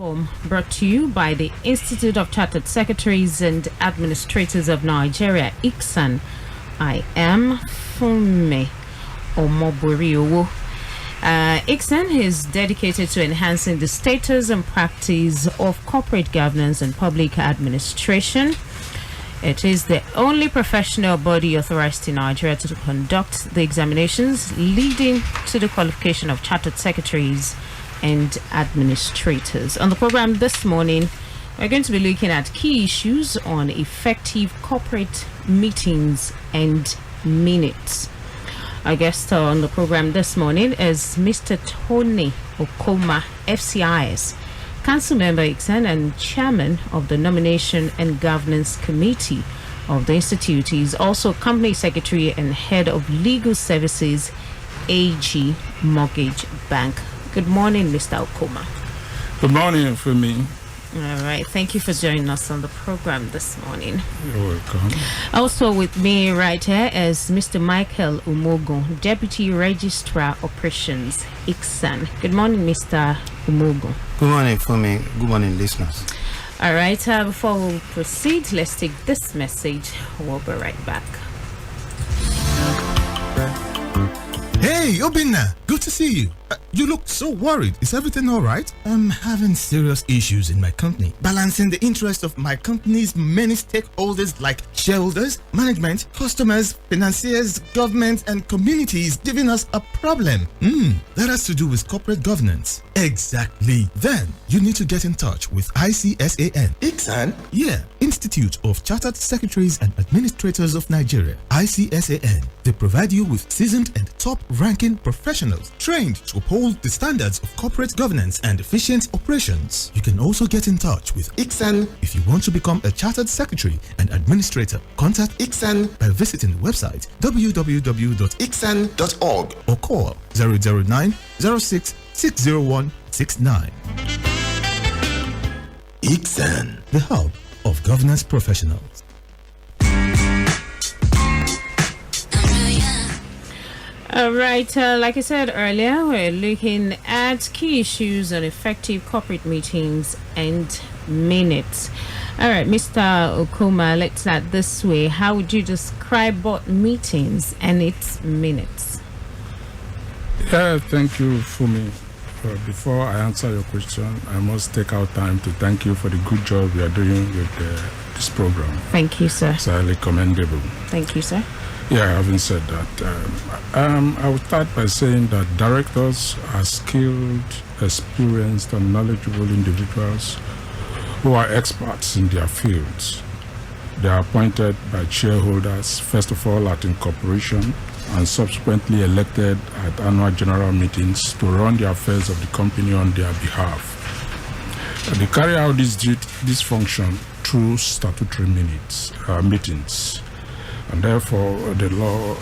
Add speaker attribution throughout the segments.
Speaker 1: Brought to you by the Institute of Chartered Secretaries and Administrators of Nigeria, ICSAN. I am Funmi Omoboriowo. ICSAN is dedicated to enhancing the status and practice of corporate governance and public administration. It is the only professional body authorized in Nigeria to conduct the examinations leading to the qualification of chartered secretaries and administrators. On the program this morning, we're going to be looking at key issues on effective corporate meetings and minutes. Our guest on the program this morning is Mr. Tony Okoma, FCIS, Council Member ICSAN and Chairman of the Nomination and Governance Committee of the Institute. He's also Company Secretary and Head of Legal Services, AG Mortgage Bank. Good morning, Mr. Okoma.
Speaker 2: Good morning, Fumi.
Speaker 1: All right. Thank you for joining us on the program this morning.
Speaker 2: You're welcome.
Speaker 1: Also with me right here is Mr. Michael Umogo, Deputy Registrar Operations, ICSAN. Good morning, Mr. Umogo.
Speaker 3: Good morning, Fumi. Good morning, listeners.
Speaker 1: All right. Before we proceed, let's take this message. We'll be right back.
Speaker 4: Hey, Obinna, good to see you. You look so worried. Is everything all right? I'm having serious issues in my company. Balancing the interests of my company's many stakeholders like shareholders, management, customers, financiers, government, and community is giving us a problem. That has to do with corporate governance. Exactly. Then, you need to get in touch with ICSAN. ICSAN? Yeah, Institute of Chartered Secretaries and Administrators of Nigeria. ICSAN. They provide you with seasoned and top-ranking professionals trained to uphold the standards of corporate governance and efficient operations. You can also get in touch with ICSAN if you want to become a chartered secretary and administrator. Contact ICSAN by visiting the website www.icsan.org or call 009 06 601 69. ICSAN, the hub of governance professionals.
Speaker 1: All right, like I said earlier, we're looking at key issues on effective corporate meetings and minutes. All right, Mr. Okoma, let's start this way. How would you describe both meetings and its minutes?
Speaker 2: Yeah, thank you, Fumi. Before I answer your question, I must take our time to thank you for the good job you are doing with this program.
Speaker 1: Thank you, sir.
Speaker 2: It's highly commendable.
Speaker 1: Thank you, sir.
Speaker 2: Yeah, having said that, I will start by saying that directors are skilled, experienced, and knowledgeable individuals who are experts in their fields. They are appointed by shareholders, first of all at incorporation, and subsequently elected at annual general meetings to run the affairs of the company on their behalf. They carry out this function through statutory meetings. And therefore, the law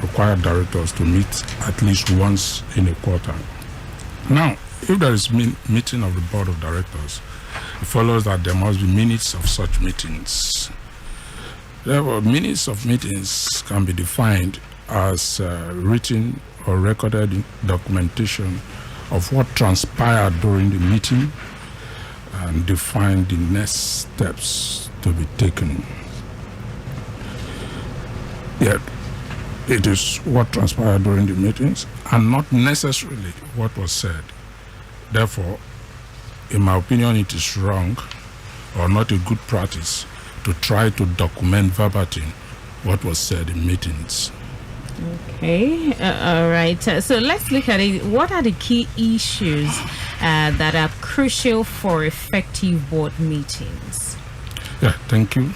Speaker 2: requires directors to meet at least once in a quarter. Now, if there is meeting of the board of directors, it follows that there must be minutes of such meetings. Therefore, minutes of meetings can be defined as written or recorded documentation of what transpired during the meeting and define the next steps to be taken. Yet, it is what transpired during the meetings and not necessarily what was said. Therefore, in my opinion, it is wrong or not a good practice to try to document verbatim what was said in meetings.
Speaker 1: Okay, all right. So let's look at it. What are the key issues that are crucial for effective board meetings?
Speaker 2: Yeah, thank you.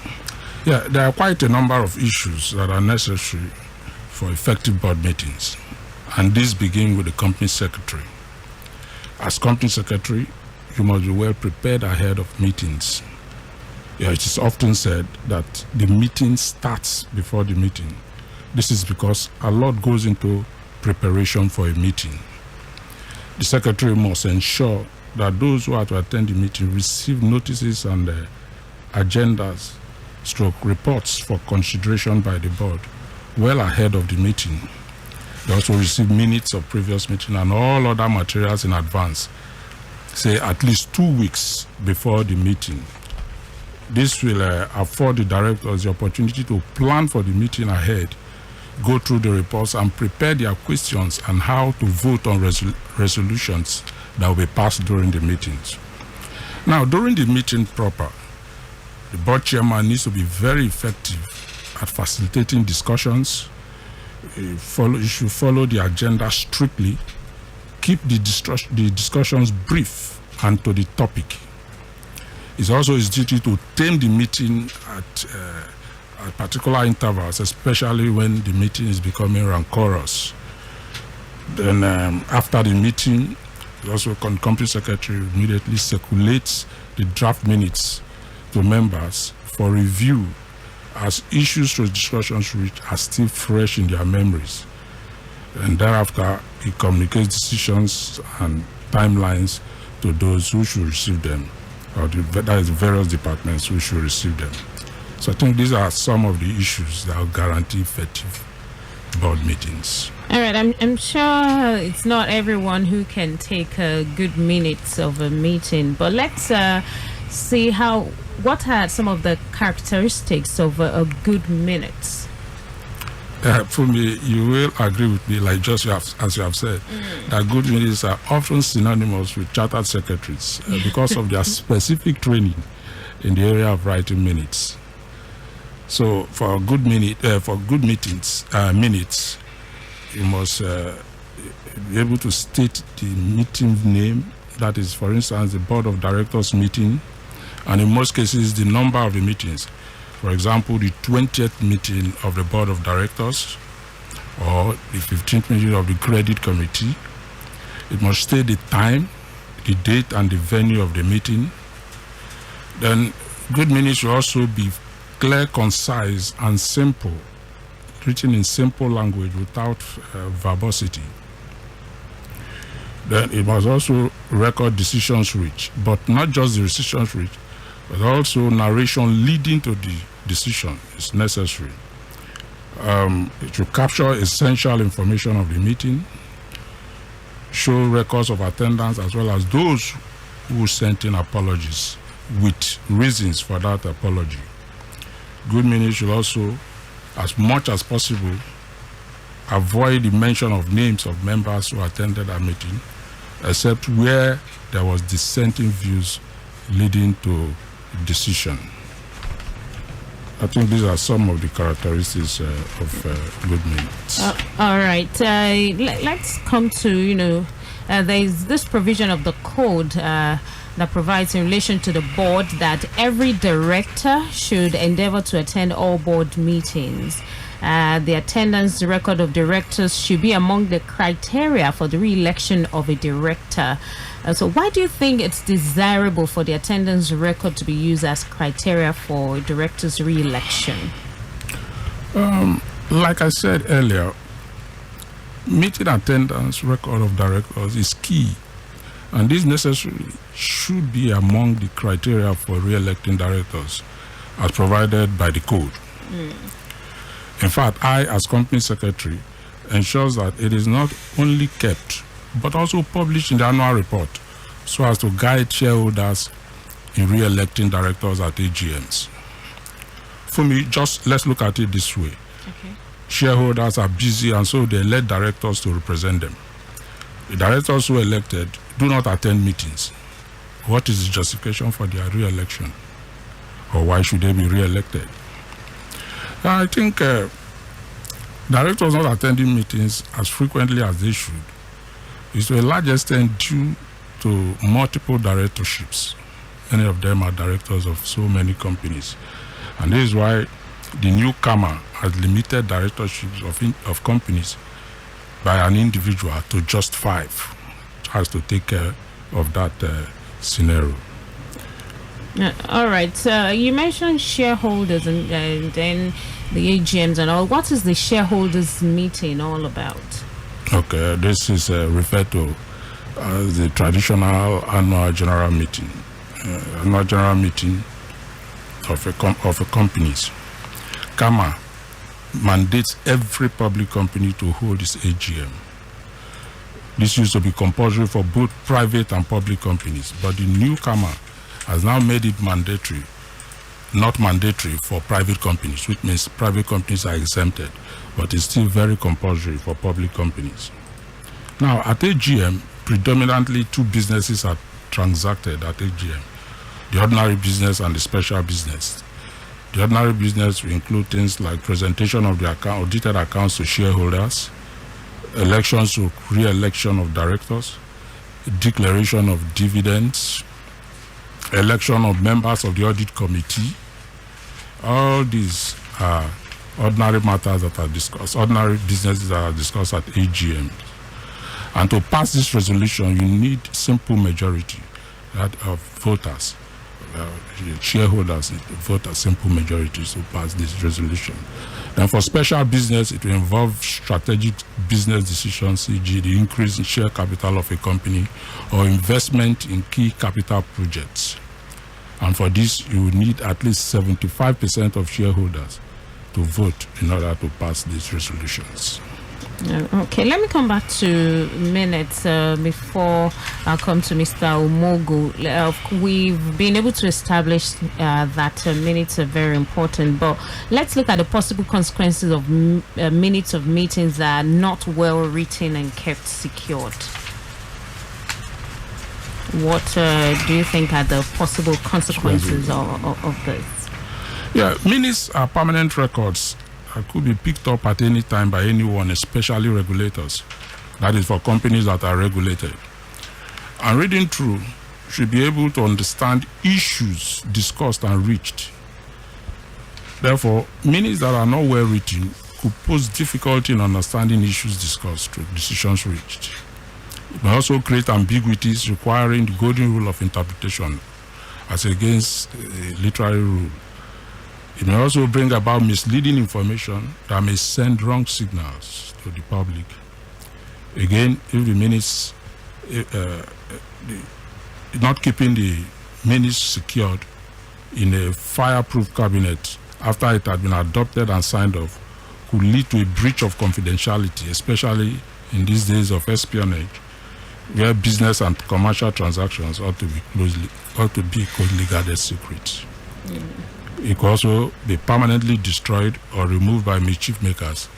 Speaker 2: Yeah, there are quite a number of issues that are necessary for effective board meetings, and these begin with the company secretary. As company secretary, you must be well prepared ahead of meetings. Yeah, it is often said that the meeting starts before the meeting. This is because a lot goes into preparation for a meeting. The secretary must ensure that those who are to attend the meeting receive notices and agendas / reports for consideration by the board well ahead of the meeting. They also receive minutes of previous meeting and all other materials in advance. say at least 2 weeks before the meeting. This will afford the directors the opportunity to plan for the meeting ahead, go through the reports and prepare their questions and how to vote on resolutions that will be passed during the meetings. Now, during the meeting proper, the board chairman needs to be very effective at facilitating discussions. He should follow the agenda strictly, keep the discussions brief and to the topic. It's also his duty to tame the meeting at particular intervals, especially when the meeting is becoming rancorous. Then after the meeting, also the company secretary immediately circulates the draft minutes to members for review, as issues to discussions are still fresh in their memories. And thereafter, he communicates decisions and timelines to those who should receive them, or that is the various departments who should receive them. So I think these are some of the issues that will guarantee effective board meetings.
Speaker 1: All right, I'm sure it's not everyone who can take good minutes of a meeting, but let's see what are some of the characteristics of a good minute.
Speaker 2: For me, you will agree with me, like as you have said, that good minutes are often synonymous with chartered secretaries because of their specific training in the area of writing minutes. So for good minutes, you must be able to state the meeting name. That is, for instance, the board of directors meeting, and in most cases, the number of the meetings. For example, the 20th meeting of the board of directors, or the 15th meeting of the credit committee. It must state the time, the date, and the venue of the meeting. Then good minutes should also be clear, concise, and simple, written in simple language without verbosity. Then it must also record decisions reached, but not just the decisions reached, but also narration leading to the decision is necessary. It should capture essential information of the meeting, show records of attendance, as well as those who sent in apologies with reasons for that apology. Good minutes should also, as much as possible, avoid the mention of names of members who attended a meeting, except where there was dissenting views leading to decision. I think these are some of the characteristics of good minutes.
Speaker 1: All right. Let's come to, there is this provision of the code that provides in relation to the board that every director should endeavor to attend all board meetings. The attendance record of directors should be among the criteria for the re-election of a director. So why do you think it's desirable for the attendance record to be used as criteria for directors' re-election?
Speaker 2: Like I said earlier, meeting attendance record of directors is key, and this necessarily should be among the criteria for re-electing directors as provided by the code. In fact, I, as company secretary, ensures that it is not only kept but also published in the annual report so as to guide shareholders in re-electing directors at AGMs. For me, just let's look at it this way.
Speaker 1: Okay.
Speaker 2: Shareholders are busy, and so they elect directors to represent them. The directors who are elected do not attend meetings. What is the justification for their re-election? Or why should they be re-elected? I think directors not attending meetings as frequently as they should is to a large extent due to multiple directorships. Many of them are directors of so many companies. And this is why the new KAMA has limited directorships of companies by an individual to just 5. It has to take care of that scenario.
Speaker 1: All right. You mentioned shareholders and then the AGMs and all. What is the shareholders meeting all about?
Speaker 2: Okay, this is referred to as the traditional annual general meeting. Annual general meeting of a companies. KAMA mandates every public company to hold its AGM. This used to be compulsory for both private and public companies, but the newcomer has now made it mandatory, not mandatory for private companies, which means private companies are exempted, but it's still very compulsory for public companies. Now, at AGM, predominantly two businesses are transacted at AGM, the ordinary business and the special business. The ordinary business will include things like presentation of the audited accounts to shareholders, elections to re-election of directors, declaration of dividends, election of members of the audit committee. All these are ordinary matters that are discussed, ordinary businesses that are discussed at AGM. And to pass this resolution, you need simple majority of voters. Shareholders vote a simple majority to pass this resolution. Then for special business, it will involve strategic business decisions, e.g. the increase in share capital of a company or investment in key capital projects. And for this, you will need at least 75% of shareholders to vote in order to pass these resolutions.
Speaker 1: Okay, let me come back to minutes before I come to Mr. Omogu. We've been able to establish that minutes are very important, but let's look at the possible consequences of minutes of meetings that are not well written and kept secured. What do you think are the possible consequences of this?
Speaker 2: Yeah, minutes are permanent records. Could be picked up at any time by anyone, especially regulators. That is for companies that are regulated. And reading through should be able to understand issues discussed and reached. Therefore, minutes that are not well written could pose difficulty in understanding issues discussed through decisions reached. It may also create ambiguities requiring the golden rule of interpretation as against a literary rule. It may also bring about misleading information that may send wrong signals to the public. Again, if the minutes, not keeping the minutes secured in a fireproof cabinet after it had been adopted and signed off could lead to a breach of confidentiality, especially in these days of espionage, where business and commercial transactions ought to be closely guarded secrets. It could also be permanently destroyed or removed by mischief makers,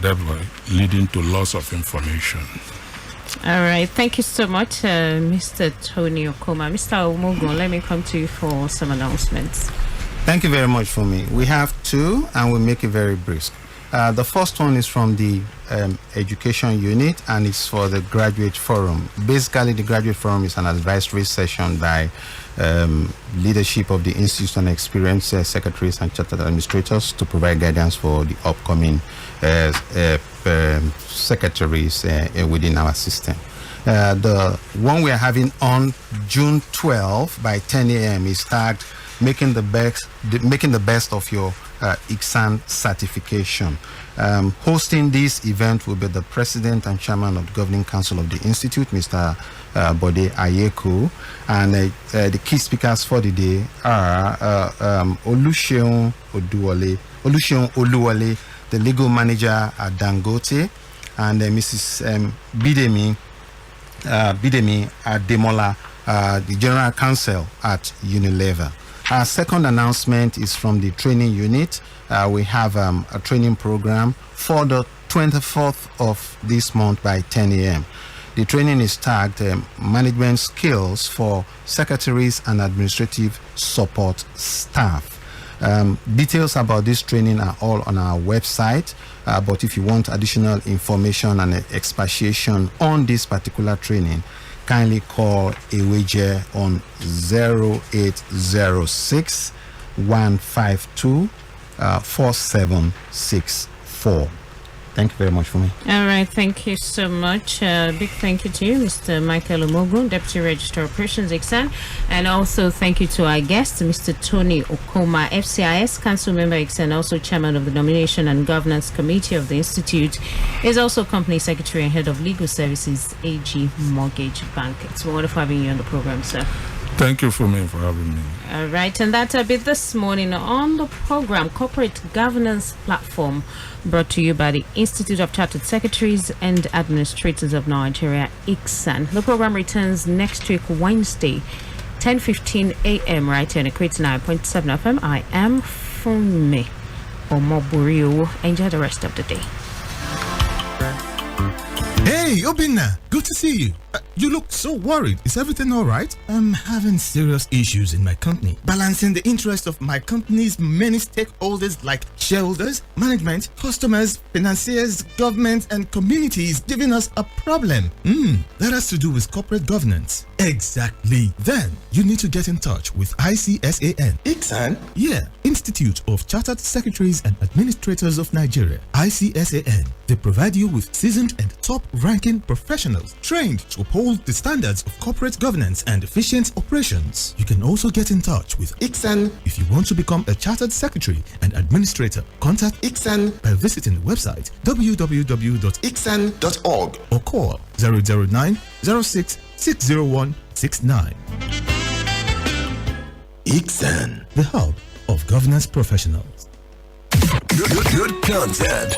Speaker 2: thereby leading to loss of information.
Speaker 1: All right. Thank you so much, Mr. Tony Okoma. Mr. Omogun, let me come to you for some announcements.
Speaker 3: Thank you very much for me. We have two, and we'll make it very brisk. The first one is from the education unit, and it's for the graduate forum. Basically, the graduate forum is an advisory session by leadership of the institute and experienced secretaries and chartered administrators to provide guidance for the upcoming secretaries within our system. The one we are having on June 12 by 10 a.m. is tagged making the best of your ICSAN certification. Hosting this event will be the president and chairman of the governing council of the institute, Mr. Bode Ayeku, and the key speakers for the day are Oluseun Oluwale, the legal manager at Dangote, and Mrs. Bidemi Ademola, the general counsel at Unilever. Our second announcement is from the training unit. We have a training program for the 24th of this month by 10 a.m. The training is tagged Management Skills for Secretaries and Administrative Support Staff. Details about this training are all on our website, but if you want additional information and expatiation on this particular training, kindly call Eweje on 0806 152 4764. Thank you very much for me.
Speaker 1: All right, thank you so much. Big thank you to you, Mr. Michael Omogun, Deputy Registrar of Operations, ICSAN. And also thank you to our guest, Mr. Tony Okoma, FCIS Council Member, ICSAN, also Chairman of the Nomination and Governance Committee of the Institute. Is also Company Secretary and Head of Legal Services, AG Mortgage Bank. It's wonderful having you on the program, sir.
Speaker 2: Thank you for having me.
Speaker 1: All right, and that's a bit this morning on the program Corporate Governance Platform, brought to you by the Institute of Chartered Secretaries and Administrators of Nigeria, ICSAN. The program returns next week, Wednesday, 10:15 a.m. right here on Equate 9.7 FM. I am Funmi Omoburio. Enjoy the rest of the day.
Speaker 4: Hey, Obinna, good to see you. You look so worried. Is everything all right? I'm having serious issues in my company. Balancing the interest of my company's many stakeholders like shareholders, management, customers, financiers, government, and community is giving us a problem. That has to do with corporate governance. Exactly. Then you need to get in touch with ICSAN.
Speaker 5: ICSAN?
Speaker 4: Yeah, Institute of Chartered Secretaries and Administrators of Nigeria. ICSAN. They provide you with seasoned and top-ranking professionals trained to uphold the standards of corporate governance and efficient operations. You can also get in touch with
Speaker 5: ICSAN.
Speaker 4: If you want to become a chartered secretary and administrator, contact
Speaker 5: ICSAN
Speaker 4: by visiting the website
Speaker 5: www.icsan.org
Speaker 4: or call 009 06 601 69.
Speaker 5: ICSAN,
Speaker 4: the hub of governance professionals.
Speaker 5: Good content.